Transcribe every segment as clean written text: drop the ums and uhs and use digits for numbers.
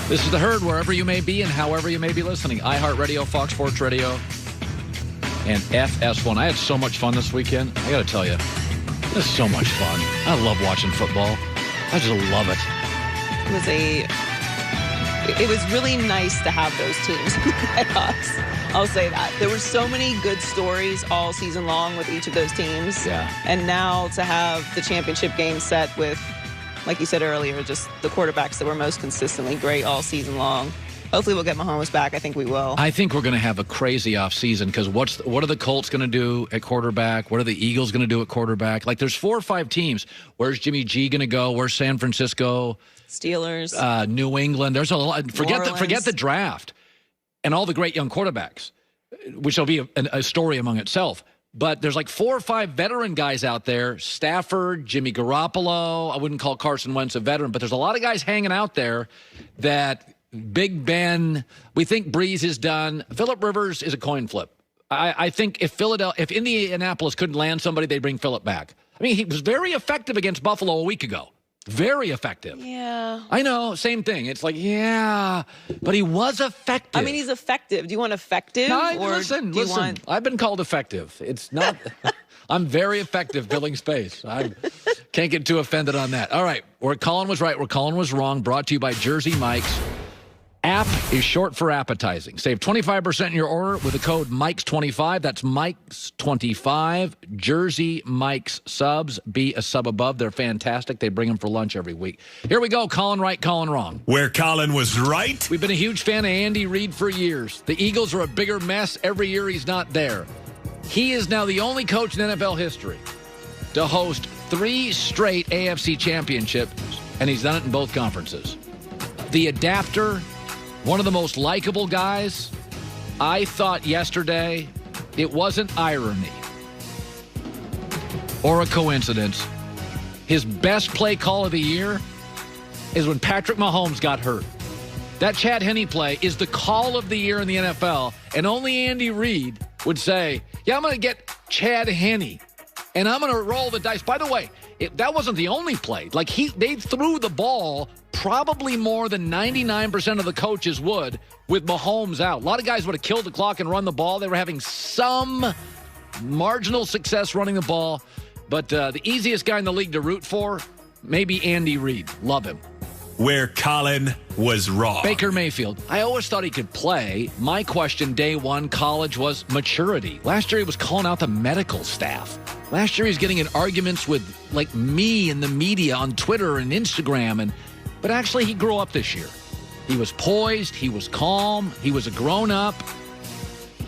This is The Herd, wherever you may be and however you may be listening. iHeartRadio, Fox Sports Radio, and FS1. I had so much fun this weekend. I got to tell you, it was so much fun. I love watching football. I just love it. It was really nice to have those teams in the playoffs. I'll say that. There were so many good stories all season long with each of those teams. Yeah. And now to have the championship game set with, like you said earlier, just the quarterbacks that were most consistently great all season long. Hopefully we'll get Mahomes back. I think we will. I think we're going to have a crazy offseason because what are the Colts going to do at quarterback? What are the Eagles going to do at quarterback? Like, there's 4 or 5 teams. Where's Jimmy G going to go? Where's San Francisco? Steelers. New England. There's a lot. Forget the draft and all the great young quarterbacks, which will be a story among itself. But there's like 4 or 5 veteran guys out there. Stafford, Jimmy Garoppolo. I wouldn't call Carson Wentz a veteran, but there's a lot of guys hanging out there that Big Ben, we think Breeze is done. Phillip Rivers is a coin flip. I think if Indianapolis couldn't land somebody, they'd bring Phillip back. I mean, he was very effective against Buffalo a week ago. Very effective. Yeah. I know, same thing. It's like, yeah, but he was effective. I mean, he's effective. Do you want effective? No, listen. I've been called effective. It's not. I'm very effective filling space. I can't get too offended on that. All right, where Colin was right, where Colin was wrong, brought to you by Jersey Mike's. App is short for appetizing. Save 25% in your order with the code Mikes25. That's Mikes25. Jersey Mike's subs. Be a sub above. They're fantastic. They bring them for lunch every week. Here we go. Colin right, Colin wrong. Where Colin was right. We've been a huge fan of Andy Reid for years. The Eagles are a bigger mess every year he's not there. He is now the only coach in NFL history to host 3 straight AFC championships, and he's done it in both conferences. The adapter, one of the most likable guys. I thought yesterday it wasn't irony or a coincidence. His best play call of the year is when Patrick Mahomes got hurt. That Chad Henne play is the call of the year in the NFL, and only Andy Reid would say, yeah, I'm going to get Chad Henne, and I'm going to roll the dice. By the way, that wasn't the only play. Like, they threw the ball probably more than 99% of the coaches would with Mahomes out. A lot of guys would have killed the clock and run the ball. They were having some marginal success running the ball. But the easiest guy in the league to root for, maybe Andy Reid. Love him. Where Colin was wrong. Baker Mayfield. I always thought he could play. My question day one, college, was maturity. Last year he was calling out the medical staff. Last year he was getting in arguments with, like, me and the media on Twitter and Instagram. But actually he grew up this year. He was poised. He was calm. He was a grown-up.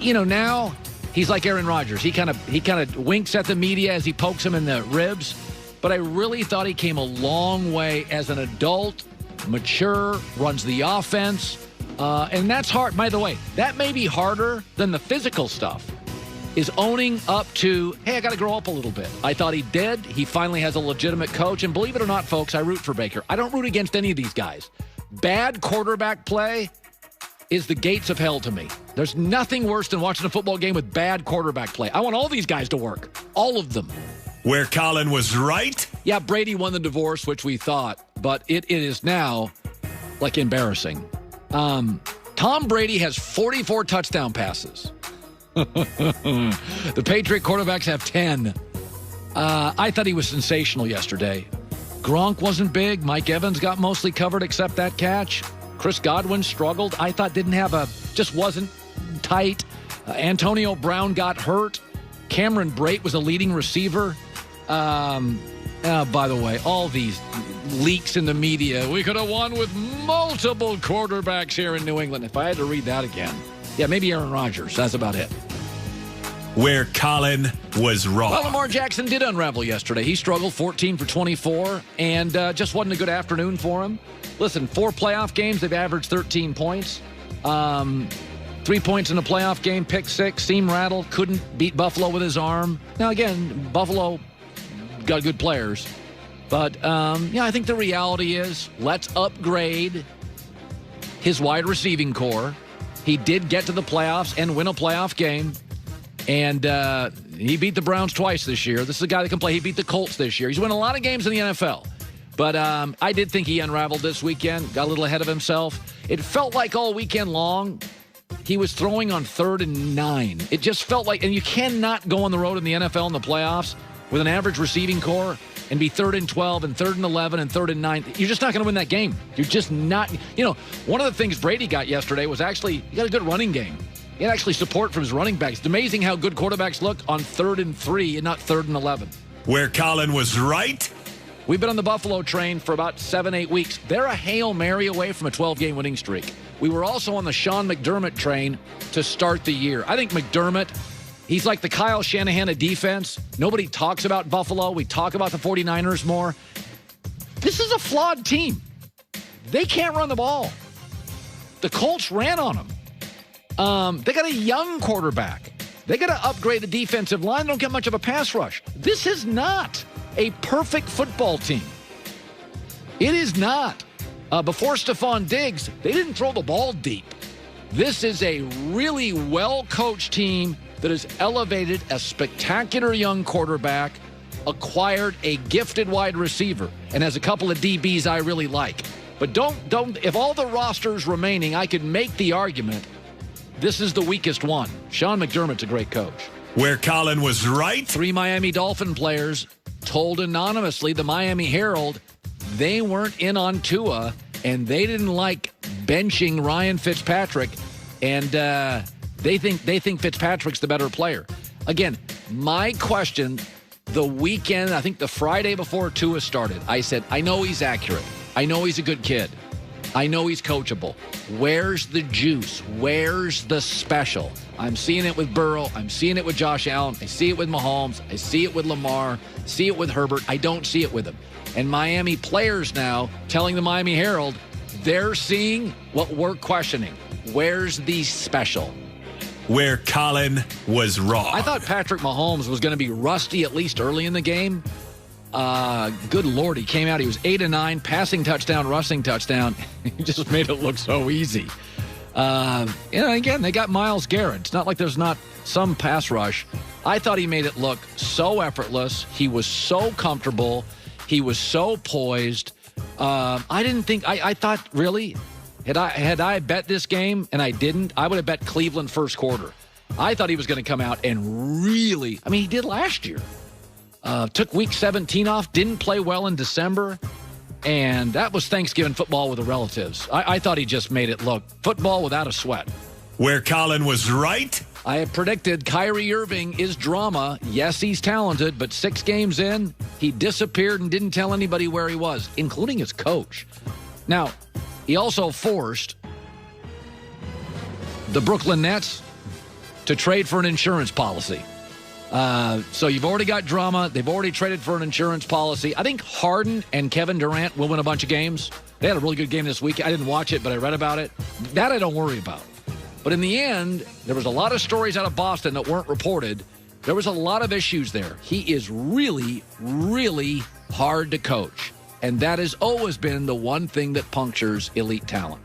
You know, now he's like Aaron Rodgers. He kind of winks at the media as he pokes him in the ribs. But I really thought he came a long way as an adult, mature, runs the offense. And that's hard. By the way, that may be harder than the physical stuff, is owning up to, hey, I got to grow up a little bit. I thought he did. He finally has a legitimate coach. And believe it or not, folks, I root for Baker. I don't root against any of these guys. Bad quarterback play is the gates of hell to me. There's nothing worse than watching a football game with bad quarterback play. I want all these guys to work. All of them. Where Colin was right. Yeah, Brady won the divorce, which we thought. But it is now, like, embarrassing. Tom Brady has 44 touchdown passes. The Patriot quarterbacks have 10. I thought he was sensational yesterday. Gronk wasn't big. Mike Evans got mostly covered except that catch. Chris Godwin struggled. I thought just wasn't tight. Antonio Brown got hurt. Cameron Brate was a leading receiver. By the way, all these leaks in the media. We could have won with multiple quarterbacks here in New England. If I had to read that again. Yeah, maybe Aaron Rodgers. That's about it. Where Colin was wrong. Well, Lamar Jackson did unravel yesterday. He struggled 14 for 24, and just wasn't a good afternoon for him. Listen, 4 playoff games, they've averaged 13 points. 3 points in a playoff game, pick 6, seam rattle, couldn't beat Buffalo with his arm. Now, again, Buffalo got good players. But, I think the reality is let's upgrade his wide receiving core. He did get to the playoffs and win a playoff game. And he beat the Browns twice this year. This is a guy that can play. He beat the Colts this year. He's won a lot of games in the NFL. But I did think he unraveled this weekend, got a little ahead of himself. It felt like all weekend long he was throwing on 3rd and 9. It just felt like, and you cannot go on the road in the NFL in the playoffs with an average receiving core and be 3rd and 12 and 3rd and 11 and 3rd and 9. You're just not going to win that game. You're just not. One of the things Brady got yesterday was actually he got a good running game. He had actually support from his running backs. It's amazing how good quarterbacks look on 3rd and 3 and not 3rd and 11. Where Colin was right. We've been on the Buffalo train for about 7-8 weeks. They're a Hail Mary away from a 12-game winning streak. We were also on the Sean McDermott train to start the year. I think McDermott, he's like the Kyle Shanahan of defense. Nobody talks about Buffalo. We talk about the 49ers more. This is a flawed team. They can't run the ball. The Colts ran on them. They got a young quarterback. They got to upgrade the defensive line. They don't get much of a pass rush. This is not a perfect football team. It is not. Before Stephon Diggs, they didn't throw the ball deep. This is a really well-coached team that has elevated a spectacular young quarterback, acquired a gifted wide receiver, and has a couple of DBs I really like. But don't. If all the rosters remaining, I could make the argument this is the weakest one. Sean McDermott's a great coach. Where Colin was right. 3 Miami Dolphin players told anonymously the Miami Herald they weren't in on Tua, and they didn't like benching Ryan Fitzpatrick, and they think Fitzpatrick's the better player. Again, my question, the weekend, I think the Friday before Tua started, I said, I know he's accurate. I know he's a good kid. I know he's coachable. Where's the juice? Where's the special? I'm seeing it with Burrow. I'm seeing it with Josh Allen. I see it with Mahomes. I see it with Lamar. See it with Herbert. I don't see it with him. And Miami players now telling the Miami Herald they're seeing what we're questioning. Where's the special? Where Colin was wrong. I thought Patrick Mahomes was going to be rusty at least early in the game. Good Lord, he came out. He was 8-9, passing touchdown, rushing touchdown. He just made it look so easy. Again, they got Myles Garrett. It's not like there's not some pass rush. I thought he made it look so effortless. He was so comfortable. He was so poised. I thought, really, had I bet this game and I didn't, I would have bet Cleveland first quarter. I thought he was going to come out and really, he did last year. Took week 17 off, didn't play well in December, and that was Thanksgiving football with the relatives. I thought he just made it look football without a sweat. Where Colin was right. I have predicted Kyrie Irving is drama. Yes, he's talented, but 6 games in, he disappeared and didn't tell anybody where he was, including his coach. Now, he also forced the Brooklyn Nets to trade for an insurance policy. So you've already got drama. They've already traded for an insurance policy. I think Harden and Kevin Durant will win a bunch of games. They had a really good game this week. I didn't watch it, but I read about it. That I don't worry about. But in the end, there was a lot of stories out of Boston that weren't reported. There was a lot of issues there. He is really, really hard to coach. And that has always been the one thing that punctures elite talent.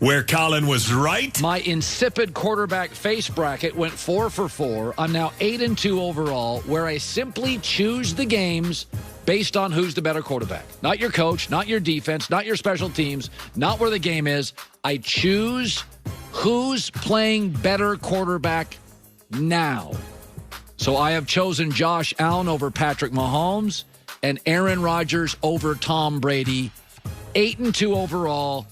Where Colin was right. My insipid quarterback face bracket went 4 for 4. I'm now 8-2 overall, where I simply choose the games based on who's the better quarterback. Not your coach, not your defense, not your special teams, not where the game is. I choose who's playing better quarterback now. So I have chosen Josh Allen over Patrick Mahomes and Aaron Rodgers over Tom Brady. 8-2 overall.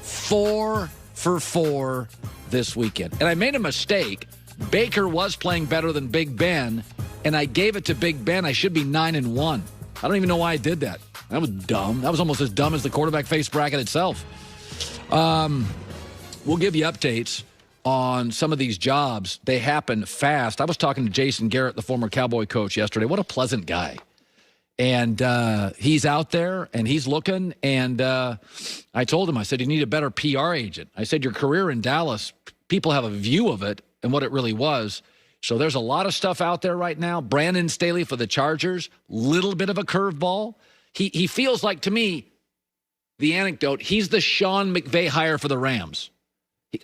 4 for 4 this weekend. And I made a mistake. Baker was playing better than Big Ben, and I gave it to Big Ben. I should be 9-1. I don't even know why I did that. That was dumb. That was almost as dumb as the quarterback face bracket itself. We'll give you updates on some of these jobs. They happen fast. I was talking to Jason Garrett, the former Cowboy coach, yesterday. What a pleasant guy. And he's out there, and he's looking. And I told him, I said, you need a better PR agent. I said, your career in Dallas, people have a view of it and what it really was. So there's a lot of stuff out there right now. Brandon Staley for the Chargers, little bit of a curveball. He feels like, to me, the anecdote, he's the Sean McVay hire for the Rams.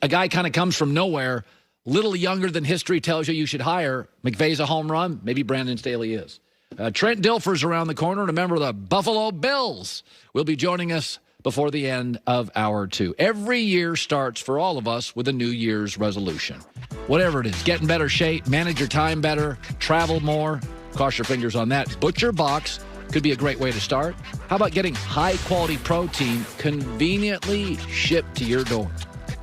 A guy kind of comes from nowhere, little younger than history tells you should hire. McVay's a home run. Maybe Brandon Staley is. Trent Dilfer's around the corner, and a member of the Buffalo Bills will be joining us before the end of hour 2. Every year starts for all of us with a New Year's resolution. Whatever it is, get in better shape, manage your time better, travel more. Cross your fingers on that. Butcher Box could be a great way to start. How about getting high-quality protein conveniently shipped to your door?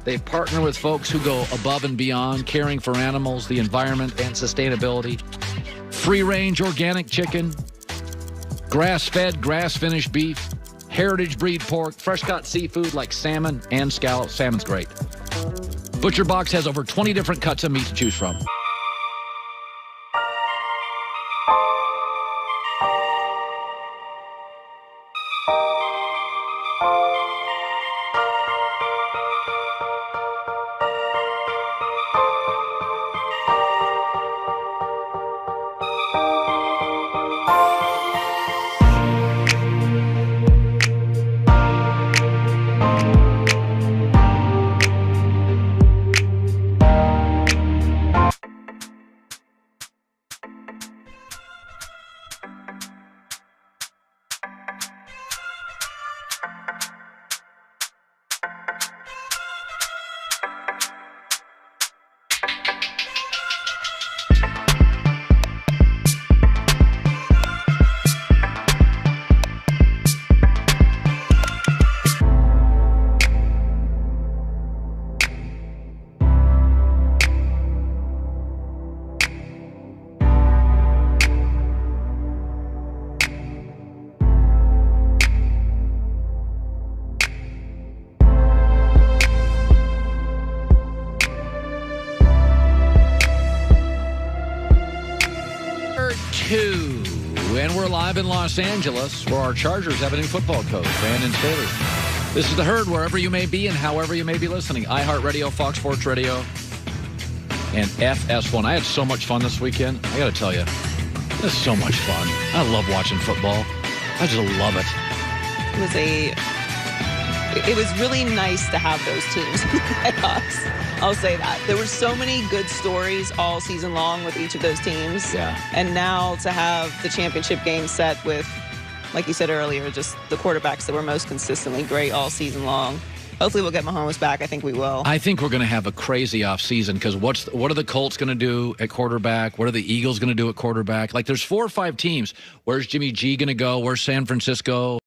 They partner with folks who go above and beyond, caring for animals, the environment, and sustainability. Free-range organic chicken, grass-fed, grass-finished beef, heritage breed pork, fresh-caught seafood like salmon and scallops. Salmon's great. Butcher Box has over 20 different cuts of meat to choose from. And we're live in Los Angeles, where our Chargers have a new football coach, Brandon Staley. This is The Herd, wherever you may be and however you may be listening. iHeartRadio, Fox Sports Radio, and FS1. I had so much fun this weekend. I got to tell you, this is so much fun. I love watching football. I just love it. It was really nice to have those teams in the playoffs. I'll say that. There were so many good stories all season long with each of those teams. Yeah. And now to have the championship game set with, like you said earlier, just the quarterbacks that were most consistently great all season long. Hopefully we'll get Mahomes back. I think we will. I think we're going to have a crazy offseason because what are the Colts going to do at quarterback? What are the Eagles going to do at quarterback? Like, there's 4 or 5 teams. Where's Jimmy G going to go? Where's San Francisco?